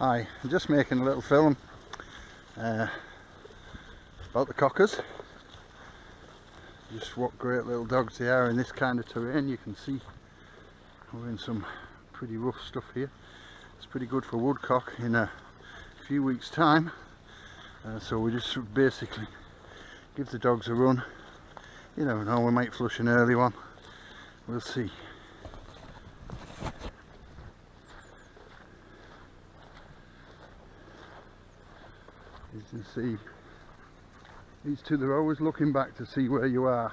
Hi, I'm just making a little film about the cockers. Just what great little dogs they are in this kind of terrain. You can see we're in some pretty rough stuff here. It's pretty good for woodcock in a few weeks' time. So we just basically give the dogs a run. You never know, we might flush an early one. We'll see. You can see these two, they're always looking back to see where you are.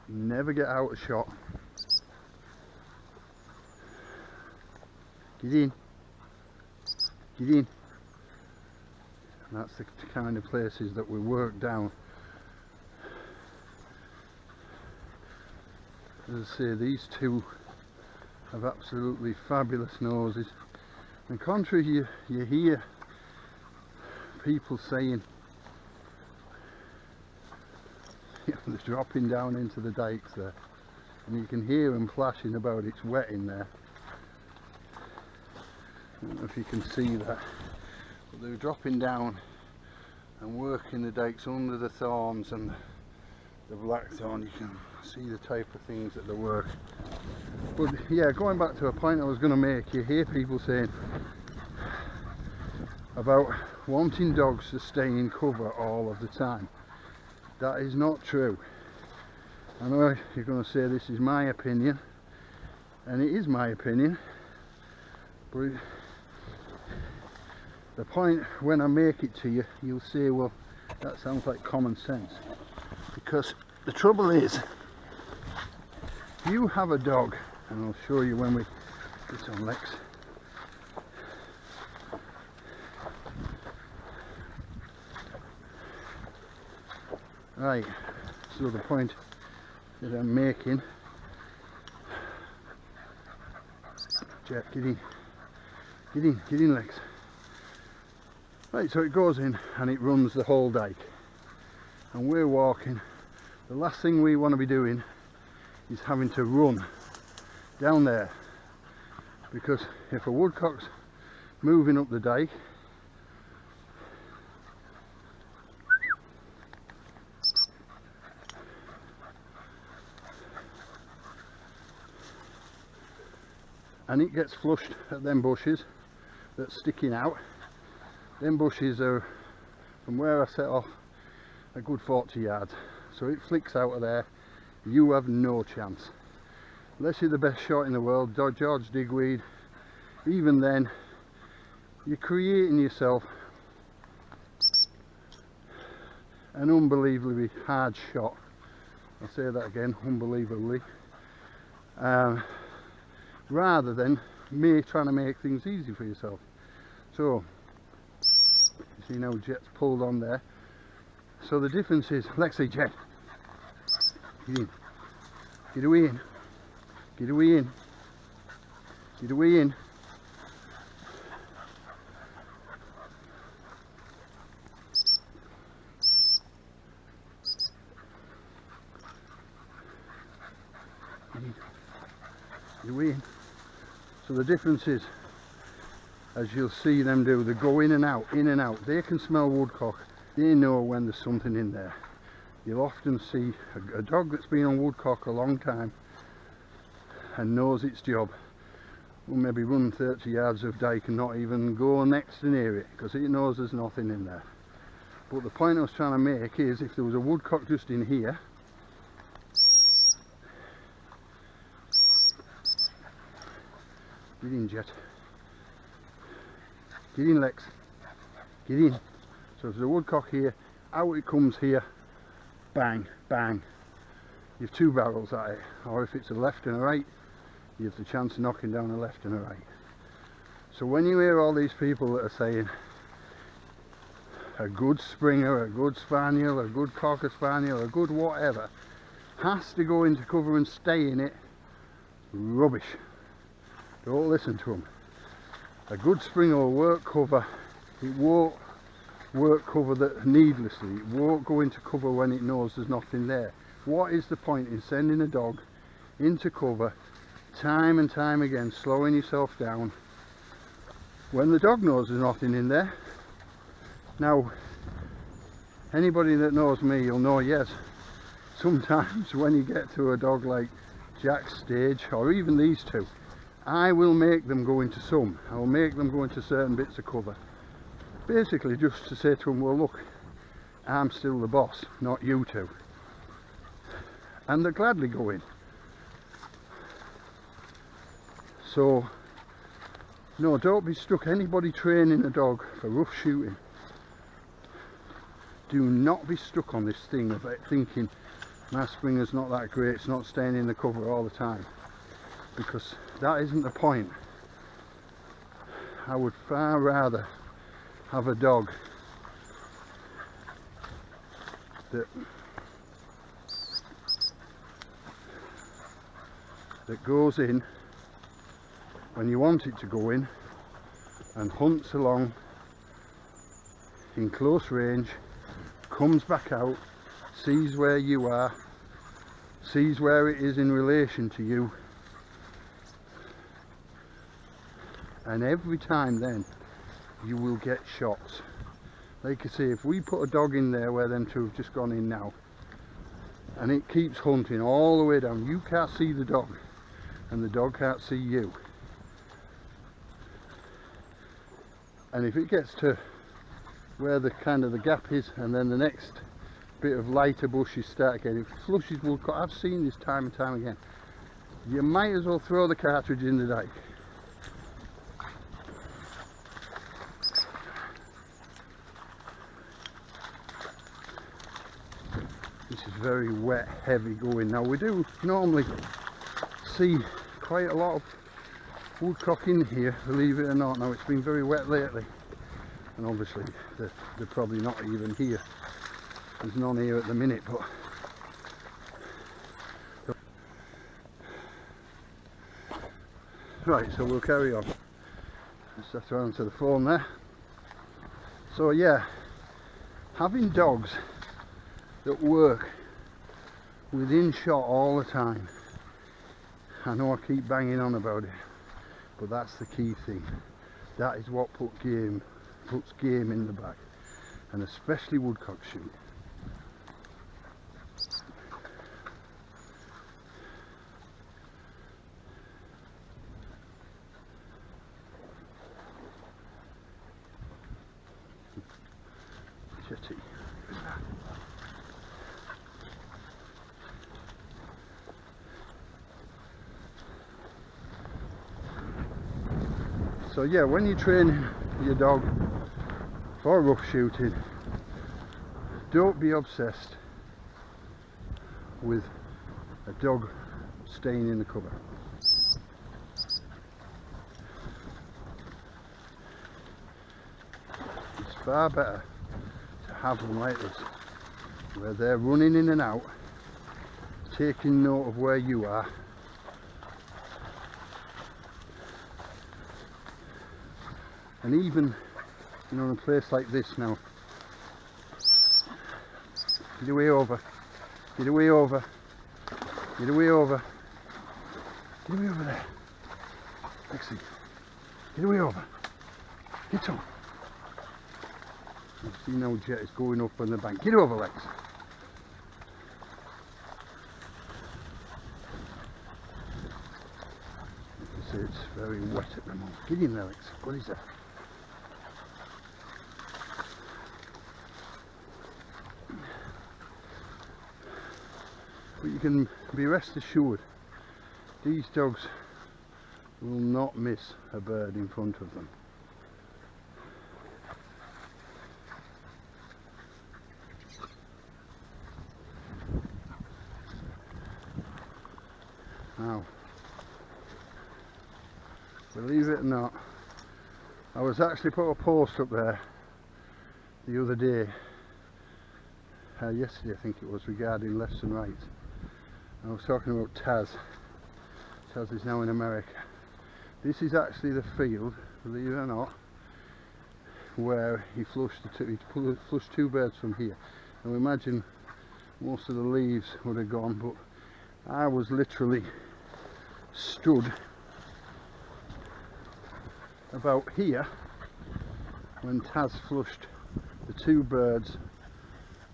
Never get out of shot. Get in. Get in. And that's the kind of places that we work down. As I say, these two have absolutely fabulous noses. And contrary, you hear people saying they're dropping down into the dikes there, and you can hear them flashing about. It's wet in there. I don't know if you can see that, but they're dropping down and working the dikes under the thorns and the blackthorn. You can see the type of things that they work. But yeah, going back to a point I was going to make, you hear people saying about wanting dogs to stay in cover all of the time. That is not true. I know you're going to say this is my opinion, and it is my opinion, but the point when I make it to you, you'll say, well, that sounds like common sense. Because the trouble is, you have a dog, and I'll show you when we get on Lex. Right, so the point that I'm making, Jack, get in, get in, get in, Lex. Right, so it goes in and it runs the whole dike, and we're walking. The last thing we want to be doing is having to run down there, because if a woodcock's moving up the dike, and it gets flushed at them bushes that's sticking out. Them bushes are, from where I set off, a good 40 yards. So it flicks out of there, you have no chance. Unless you're the best shot in the world, George Digweed, even then, you're creating yourself an unbelievably hard shot. I'll say that again, unbelievably. Rather than me trying to make things easy for yourself. So, you see now Jet's pulled on there. So the difference is, Lexi, Jet, get in, get away in, get away in, get away in. Get away in. So the difference is, as you'll see them do, they go in and out, in and out. They can smell woodcock. They know when there's something in there. You'll often see a dog that's been on woodcock a long time and knows its job will maybe run 30 yards of dike and not even go next to near it, because it knows there's nothing in there. But the point I was trying to make is, if there was a woodcock just in here, get in, Jet. Get in, Lex. Get in. So if there's a woodcock here, out it comes here, bang, bang. You've two barrels at it. Or if it's a left and a right, you have the chance of knocking down a left and a right. So when you hear all these people that are saying a good Springer, a good Spaniel, a good Cocker Spaniel, a good whatever, has to go into cover and stay in it, rubbish. Don't listen to them. A good Springer will work cover. It won't work cover that needlessly. It won't go into cover when it knows there's nothing there. What is the point in sending a dog into cover time and time again, slowing yourself down, when the dog knows there's nothing in there. Now, anybody that knows me, you'll know, yes, sometimes when you get to a dog like Jack's stage, or even these two, I will make them go into some. I will make them go into certain bits of cover. Basically just to say to them, well look, I'm still the boss, not you two. And they'll gladly go in. So, no, don't be stuck. Anybody training a dog for rough shooting, do not be stuck on this thing of thinking my springer's not that great, it's not staying in the cover all the time, because that isn't the point. I would far rather have a dog that goes in when you want it to go in and hunts along in close range, comes back out, sees where you are, sees where it is in relation to you, and every time then you will get shots. Like I say, if we put a dog in there where them two have just gone in now, and it keeps hunting all the way down, you can't see the dog and the dog can't see you, and if it gets to where the the gap is, and then the next bit of lighter bushes start getting, flushes will cut. I've seen this time and time again. You might as well throw the cartridge in the dike. This is very wet, heavy going. Now we do normally see quite a lot of woodcock in here, believe it or not. Now it's been very wet lately, and obviously they're probably not even here. There's none here at the minute, but right, so we'll carry on. Just have to answer the phone there. So yeah, having dogs that work within shot all the time, I know I keep banging on about it, but that's the key thing. That is what puts game in the bag, and especially woodcock shooting. Jetty. So yeah, when you're training your dog for rough shooting, don't be obsessed with a dog staying in the cover. It's far better to have them like this, where they're running in and out, taking note of where you are, and even, you know, in a place like this now, get away over, get away over, get away over, get away over there, Lexi, get away over, get on. You see now Jet is going up on the bank, get over Lex. You can see it's very wet at the moment. Get in there Lex, what is that? But you can be rest assured, these dogs will not miss a bird in front of them. Now, believe it or not, I was actually put a post up there the other day, yesterday I think it was, regarding lefts and rights. I was talking about Taz. Taz is now in America. This is actually the field, believe it or not, where he flushed two birds from here. Now imagine most of the leaves would have gone, but I was literally stood about here when Taz flushed the two birds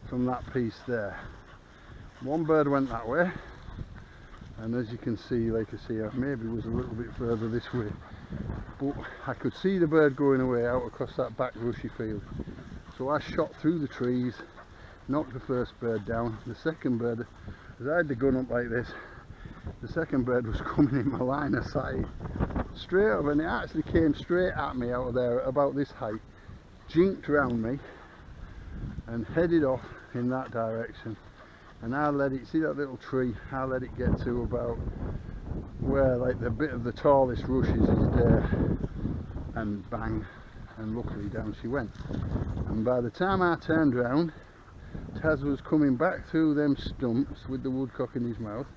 from that piece there. One bird went that way, and as you can see, like I say, maybe it was a little bit further this way, but I could see the bird going away out across that back rushy field. So I shot through the trees, knocked the first bird down. The second bird, as I had the gun up like this, the second bird was coming in my line of sight straight up, and it actually came straight at me out of there at about this height, jinked round me and headed off in that direction. And I let it, see that little tree, I let it get to about where like the bit of the tallest rushes is there, and bang, and luckily down she went. And by the time I turned round, Taz was coming back through them stumps with the woodcock in his mouth,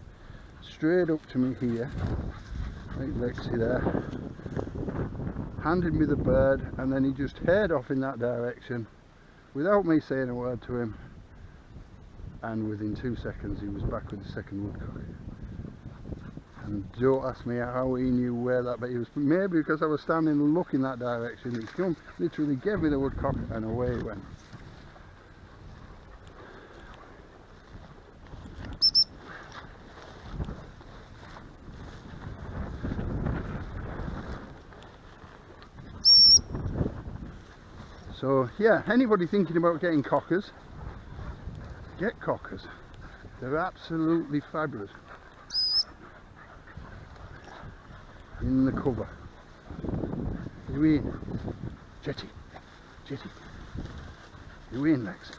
straight up to me here, like Lexi there, handed me the bird, and then he just headed off in that direction without me saying a word to him, and within 2 seconds he was back with the second woodcock. And don't ask me how he knew where that, but he was, maybe because I was standing and looking that direction. He come, literally gave me the woodcock, and away he went. So yeah, anybody thinking about getting cockers, get cockers. They're absolutely fabulous. In the cover. You in? Jetty. You in, Lex?